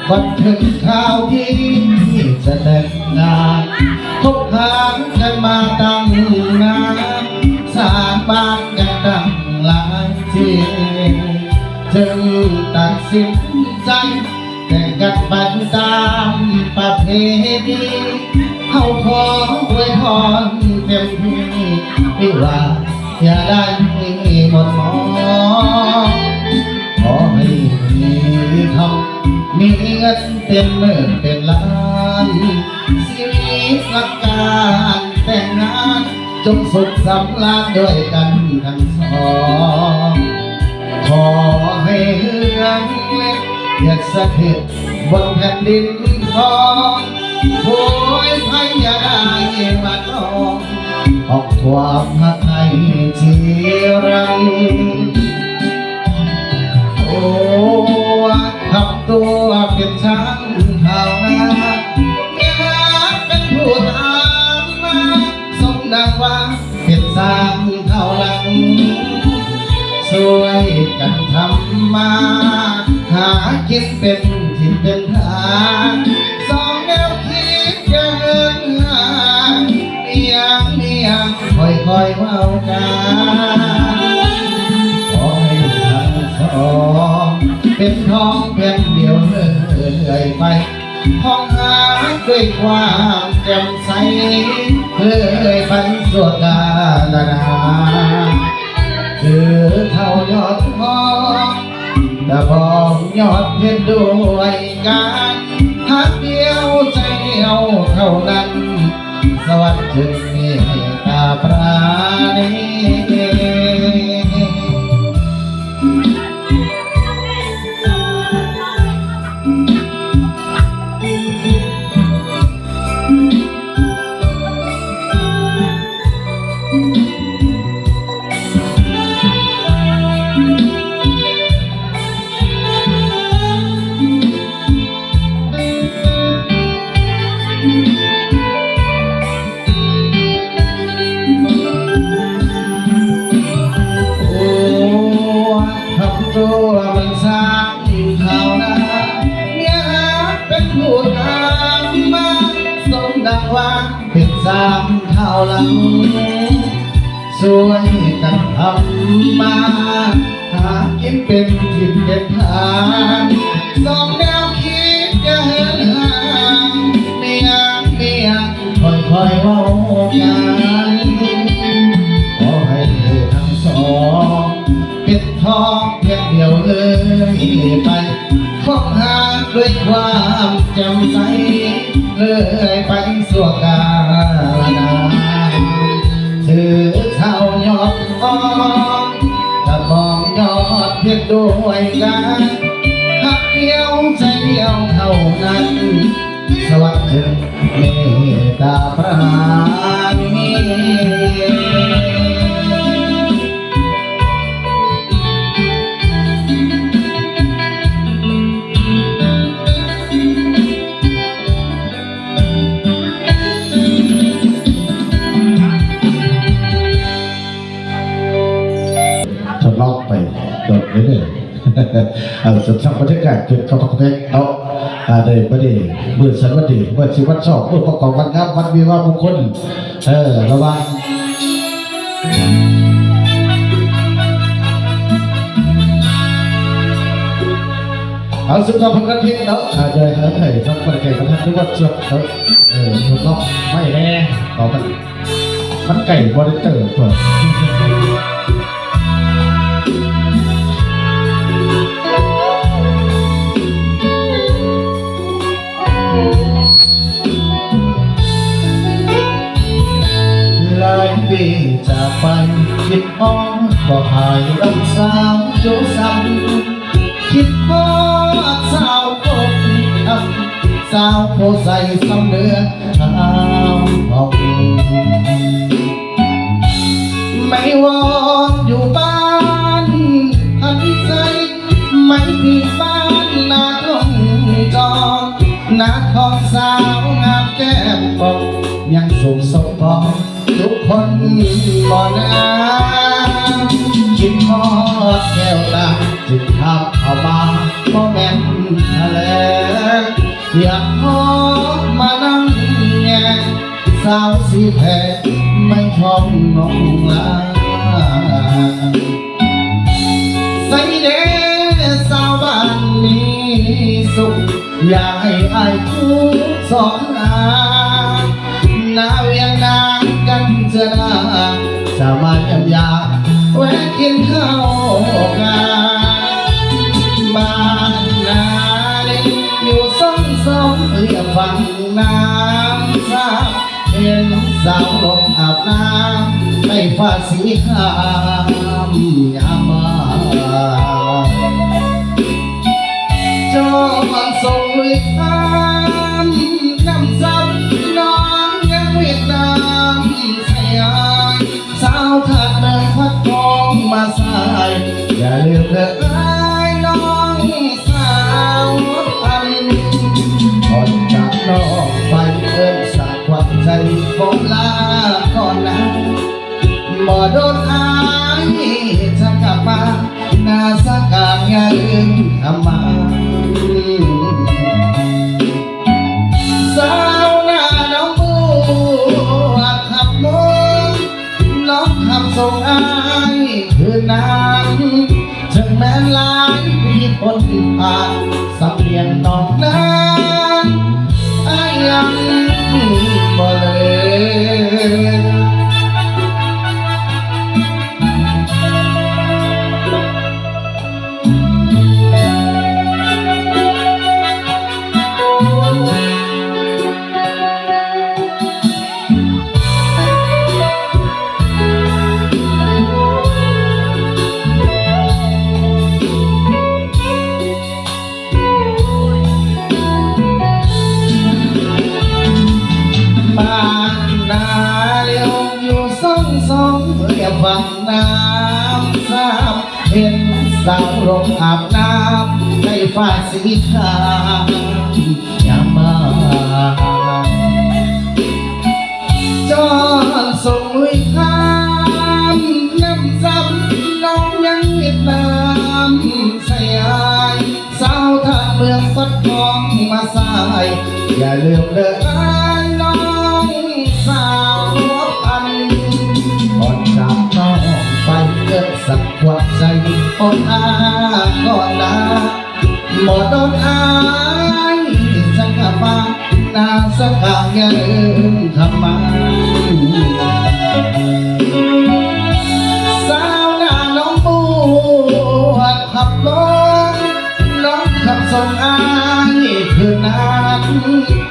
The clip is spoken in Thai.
บันทึกข่าวที่จะแต่งงานคบหากันมาตั้งนานสร้างบ้านกันตั้งหลายที่จึงตัดสินใจแต่งกันไปตามประเพณีเขาขออวยพรเต็มที่ไม่ว่าอย่าได้หมดหมอขอให้มีคำมีเงินเต็มเมื่อเป็นล้านชีวิตรักการแต่งงานจงสุขสำราญด้วยกันทั้งสองขอให้เรื่องเล็กอย่าสะเทือนบนแผ่นดินของโอ้ยใครอย่าได้มาต้องออกความหักให้ที่รังโอ้ทำตัวเป็นช้างเท่านั้นอยากเป็นผู้ตามมาสมดังว่าเป็นสร้างเท่านั้นช่วยกันทำมาหากินเป็นที่เป็นทางสองแนวคิดเกินห่างเมียงค่อยเว้ากันขอให้ทั้งสองเป็นทองเป็นเดียวเลยไปห้องหาด้วยความแจ่มใสเลยไปสวดกาลนาคือเท่ายอดทองแต่บอกยอดเพชรด้วยกันหักเดียวใจเดียวเท่านั้นสวัสดีตาปราณีตัวมันสร้างเท่านั้นเนี่ยเป็นผู้นำมาสมดังว่าเป็นสร้างเท่านั้นช่วยกันทำมาหากินเป็นทิพย์เป็นทางสองแนวคิดจะเห็นห่างเมียค่อยเว้ากันขอให้ทั้งสองเป็นทองเพียงเดียวเลยไปคบหาด้วยความแจ่มใสเลยไปสัวกาลนาถือเท่ายอดทองกระบองยอดเพียงด้วยกันหักเดียวใจเดียวเท่านั้นสวัสดีเมตตาปราณีล็อกไปโดดไปเลยสำหรับบรรยากาศจุดเขาต้องแท็กเอาได้ประเดี๋ยวมือสันวันดีเมื่อชีวันชอบมือประกอบวันงามวันวิวาห์มงคลระวังเอาสุดท้ายพันกันทีเนาะเดี๋ยวให้ทั้งประเทศทั้งทุกวันจบถูกต้องไม่แน่ต่อมันไก่บริเตอร์เปิดปีจากไปคิดอ้อมบ่หายรักสาวโจซ้ำคิดพอสาวโคตรทำสาวโคใส่ซ้ำเนื้อขาวออกไม่วอนอยู่บ้านหันใจไม่มีบ้าน นาทองสาวงามแก้มบอกยังสุขสมปองทุกคนบ่นาคิดทอดแก้วตาจึงทำเข้ามาบ่แม่นทะเลอยากขอมานั่งแงสาวสีแพรไม่ชอบน้องลาใส่เด้สาวบ้านนี้สุขอย่าให้อายคู่สอนนาเวียงนางกันเจอหน้าจะมาเยี่ยมยาแวะกินข้าวกันบ้านนาเล็กอยู่สองเรียบฝั่งน้ำสาเห็นสาวลงอาบน้ำในฟ้าสีขามยามมาจอนส่งวิทามน้ำซับน้องยังเวียดนามสยามสาวขาดเดินพัดทองมาสายอย่าลืมเธอไอ้น้องสาวพันก่อนจากน้องไปเอิ้นสักความใจผมลาก่อนนะบ่โดนอายจะกลับมาหน้าสักการอย่าลืมทำมาสาวหน้าน้องบัวขับมงน้องขับส่งอายคืนนั้นถึงแม้หลายปีคนผ่านสับเปลี่ยนน้องนั้นอายยังบ่เลยฝั่งน้ำสามเห็นสาวลงอาบน้ำในฟ้าสีขาวยามมาจอนส่งวิทามน้ำซ้ำน้องยังเวียดนามสยายสาวทางเมืองสัดทองมาสายอย่าลืมเด้อน้องสาวพันก่อนจากน้องไปเกิดสักความใจอ่อนอาก่อนนะบ่โดนอายจะกลับมาหน้าสักการอย่าลืมทำมาสาวหน้าน้องบัวขับลงน้องขับส่งอายคืนนั้น